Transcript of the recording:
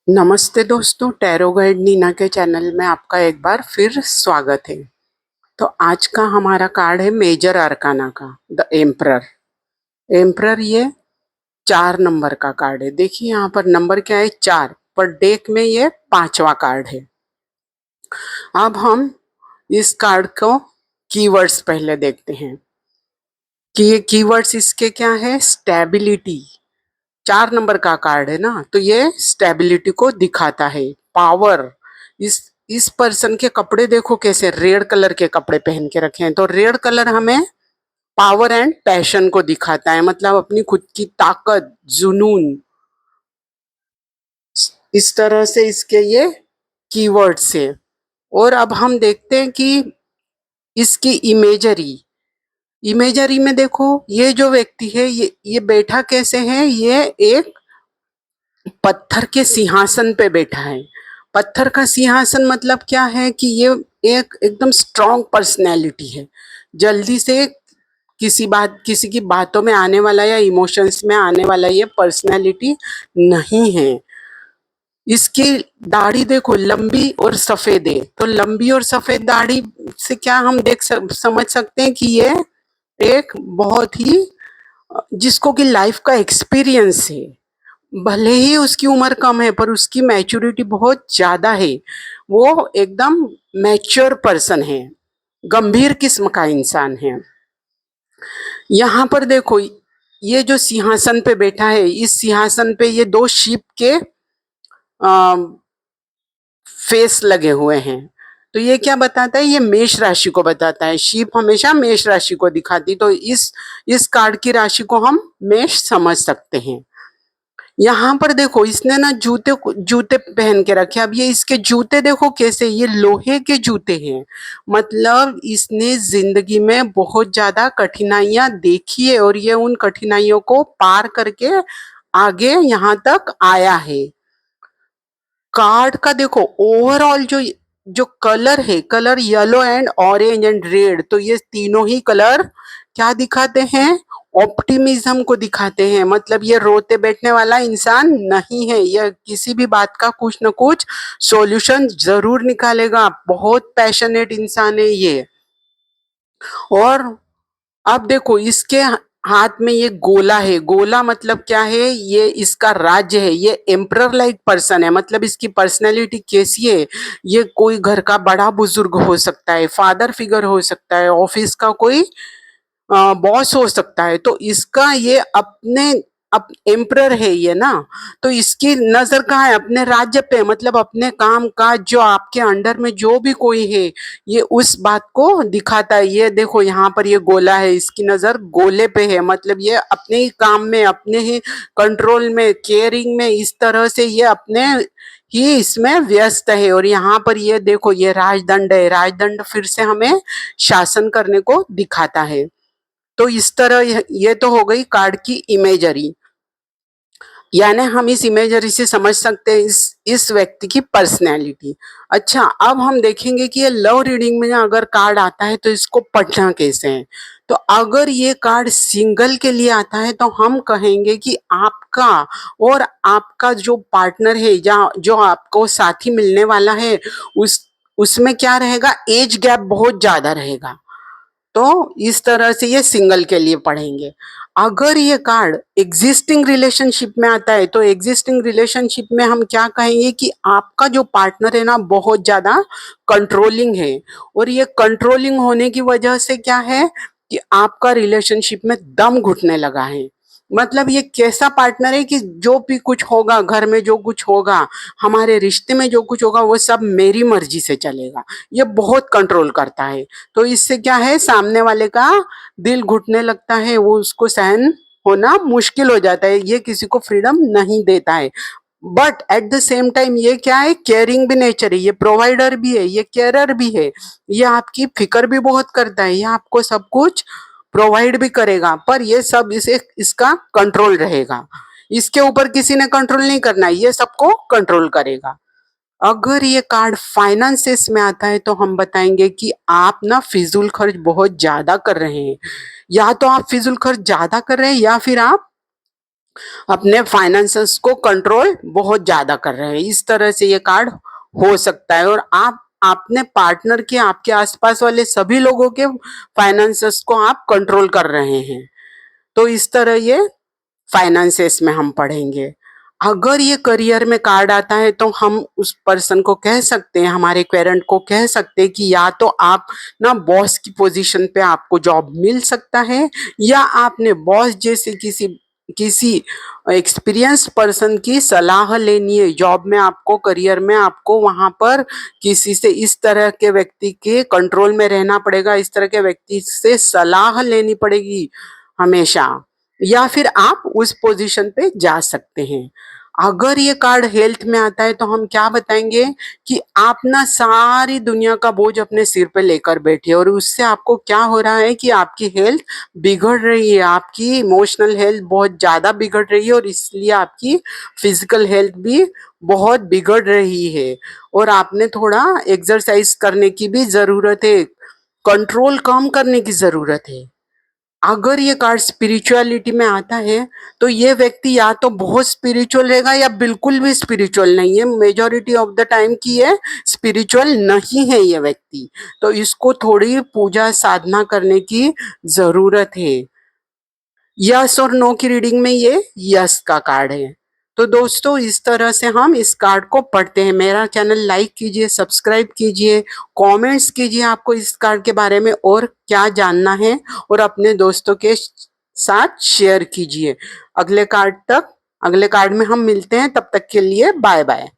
नमस्ते दोस्तों, tarot guide Neena के चैनल में आपका एक बार फिर स्वागत है। तो आज का हमारा कार्ड है मेजर अरकाना का द एम्परर। एम्परर ये 4 नंबर का कार्ड है। देखिए यहाँ पर नंबर क्या है 4, पर डेक में ये 5वां कार्ड है। अब हम इस कार्ड को कीवर्ड्स पहले देखते हैं कि ये कीवर्ड्स इसके क्या है। स्टेबिलिटी, 4 नंबर का कार्ड है ना, तो ये स्टेबिलिटी को दिखाता है। पावर, इस पर्सन के कपड़े देखो कैसे रेड कलर के कपड़े पहन के रखे हैं, तो रेड कलर हमें पावर एंड पैशन को दिखाता है, मतलब अपनी खुद की ताकत, जुनून। इस तरह से इसके ये कीवर्ड्स है। और अब हम देखते हैं कि इसकी इमेजरी। इमेजरी में देखो ये जो व्यक्ति है ये बैठा कैसे है। ये एक पत्थर के सिंहासन पे बैठा है। पत्थर का सिंहासन मतलब क्या है कि ये एक एकदम स्ट्रॉन्ग पर्सनैलिटी है। जल्दी से किसी की बातों में आने वाला या इमोशंस में आने वाला ये पर्सनैलिटी नहीं है। इसकी दाढ़ी देखो लंबी और सफेद है, तो लंबी और सफेद दाढ़ी से क्या हम समझ सकते हैं कि ये एक बहुत ही जिसको कि लाइफ का एक्सपीरियंस है। भले ही उसकी उम्र कम है पर उसकी मैच्योरिटी बहुत ज्यादा है। वो एकदम मैच्योर पर्सन है, गंभीर किस्म का इंसान है। यहाँ पर देखो ये जो सिंहासन पे बैठा है, इस सिंहासन पे ये 2 शीप के फेस लगे हुए हैं। तो ये क्या बताता है, ये मेष राशि को बताता है। शीप हमेशा मेष राशि को दिखाती, तो इस कार्ड की राशि को हम मेष समझ सकते हैं। यहाँ पर देखो इसने ना जूते पहन के रखे। अब ये इसके जूते देखो कैसे, ये लोहे के जूते हैं। मतलब इसने जिंदगी में बहुत ज्यादा कठिनाइयां देखी है और ये उन कठिनाइयों को पार करके आगे यहाँ तक आया है। कार्ड का देखो ओवरऑल जो कलर है, colour yellow and orange and red, तो ये तीनों ही कलर क्या दिखाते हैं, ऑप्टिमिज्म को दिखाते हैं। मतलब ये रोते बैठने वाला इंसान नहीं है, ये किसी भी बात का कुछ न कुछ सॉल्यूशन जरूर निकालेगा। बहुत पैशनेट इंसान है ये। और अब देखो इसके हाथ में ये गोला है। गोला मतलब क्या है, ये इसका राज्य है। ये एम्परर लाइक पर्सन है, मतलब इसकी पर्सनैलिटी कैसी है। ये कोई घर का बड़ा बुजुर्ग हो सकता है, फादर फिगर हो सकता है, ऑफिस का कोई बॉस हो सकता है। तो इसका ये अपने अब एम्परर है ये ना, तो इसकी नजर कहाँ है, अपने राज्य पे, मतलब अपने काम काज जो आपके अंडर में जो भी कोई है, ये उस बात को दिखाता है। ये देखो यहाँ पर ये गोला है, इसकी नजर गोले पे है, मतलब ये अपने ही काम में, अपने ही कंट्रोल में, केयरिंग में, इस तरह से ये अपने ही इसमें व्यस्त है। और यहाँ पर ये देखो ये राजदंड है। राजदंड फिर से हमें शासन करने को दिखाता है। तो इस तरह ये तो हो गई कार्ड की इमेजरी, यानी हम इस इमेजरी से समझ सकते हैं इस व्यक्ति की पर्सनैलिटी। अच्छा, अब हम देखेंगे कि ये लव रीडिंग में अगर कार्ड आता है तो इसको पढ़ना कैसे है। तो अगर ये कार्ड सिंगल के लिए आता है तो हम कहेंगे कि आपका और आपका जो पार्टनर है या जो आपको साथी मिलने वाला है, उस उसमें क्या रहेगा, एज गैप बहुत ज्यादा रहेगा। तो इस तरह से ये सिंगल के लिए पढ़ेंगे। अगर ये कार्ड एग्जिस्टिंग रिलेशनशिप में आता है तो एग्जिस्टिंग रिलेशनशिप में हम क्या कहेंगे कि आपका जो पार्टनर है ना बहुत ज्यादा कंट्रोलिंग है। और ये कंट्रोलिंग होने की वजह से क्या है कि आपका रिलेशनशिप में दम घुटने लगा है। मतलब ये कैसा पार्टनर है कि जो भी कुछ होगा, घर में जो कुछ होगा, हमारे रिश्ते में जो कुछ होगा, वो सब मेरी मर्जी से चलेगा। ये बहुत कंट्रोल करता है। तो इससे क्या है, सामने वाले का दिल घुटने लगता है, वो उसको सहन होना मुश्किल हो जाता है। ये किसी को फ्रीडम नहीं देता है। But at the same time ये क्या है, केयरिंग भी नेचर है, ये प्रोवाइडर भी है, ये केयरर भी है। ये आपकी फिक्र भी बहुत करता है, ये आपको सब कुछ प्रोवाइड भी करेगा, पर ये सब इसे इसका कंट्रोल रहेगा। इसके ऊपर किसी ने कंट्रोल नहीं करना है, ये सबको कंट्रोल करेगा। अगर ये कार्ड फाइनेंसेस में आता है तो हम बताएंगे कि आप ना फिजूल खर्च बहुत ज्यादा कर रहे हैं। या तो आप फिजूल खर्च ज्यादा कर रहे हैं या फिर आप अपने फाइनेंसेस को कंट्रोल बहुत ज्यादा कर रहे हैं। इस तरह से ये कार्ड हो सकता है। और आप अपने पार्टनर के, आपके आसपास वाले सभी लोगों के फाइनेंसेस को आप कंट्रोल कर रहे हैं। तो इस तरह ये फाइनेंसेस में हम पढ़ेंगे। अगर ये करियर में कार्ड आता है तो हम उस पर्सन को कह सकते हैं, हमारे पेरेंट को कह सकते हैं कि या तो आप ना बॉस की पोजीशन पे आपको जॉब मिल सकता है, या आपने बॉस जैसे किसी किसी एक्सपीरियंस पर्सन की सलाह लेनी है जॉब में। आपको करियर में आपको वहां पर किसी से, इस तरह के व्यक्ति के कंट्रोल में रहना पड़ेगा, इस तरह के व्यक्ति से सलाह लेनी पड़ेगी हमेशा, या फिर आप उस पोजीशन पे जा सकते हैं। अगर ये कार्ड हेल्थ में आता है तो हम क्या बताएंगे कि आप ना सारी दुनिया का बोझ अपने सिर पे लेकर बैठे, और उससे आपको क्या हो रहा है कि आपकी हेल्थ बिगड़ रही है, आपकी इमोशनल हेल्थ बहुत ज्यादा बिगड़ रही है, और इसलिए आपकी फिजिकल हेल्थ भी बहुत बिगड़ रही है। और आपने थोड़ा एक्सरसाइज करने की भी जरूरत है, कंट्रोल कम करने की जरूरत है। अगर ये कार्ड स्पिरिचुअलिटी में आता है तो ये व्यक्ति या तो बहुत स्पिरिचुअल रहेगा या बिल्कुल भी स्पिरिचुअल नहीं है। मेजॉरिटी ऑफ द टाइम की ये स्पिरिचुअल नहीं है ये व्यक्ति। तो इसको थोड़ी पूजा साधना करने की जरूरत है। यस और नो की रीडिंग में ये यस का कार्ड है। तो दोस्तों, इस तरह से हम इस कार्ड को पढ़ते हैं। मेरा चैनल लाइक कीजिए, सब्सक्राइब कीजिए, कमेंट्स कीजिए आपको इस कार्ड के बारे में और क्या जानना है, और अपने दोस्तों के साथ शेयर कीजिए। अगले कार्ड में हम मिलते हैं, तब तक के लिए बाय बाय।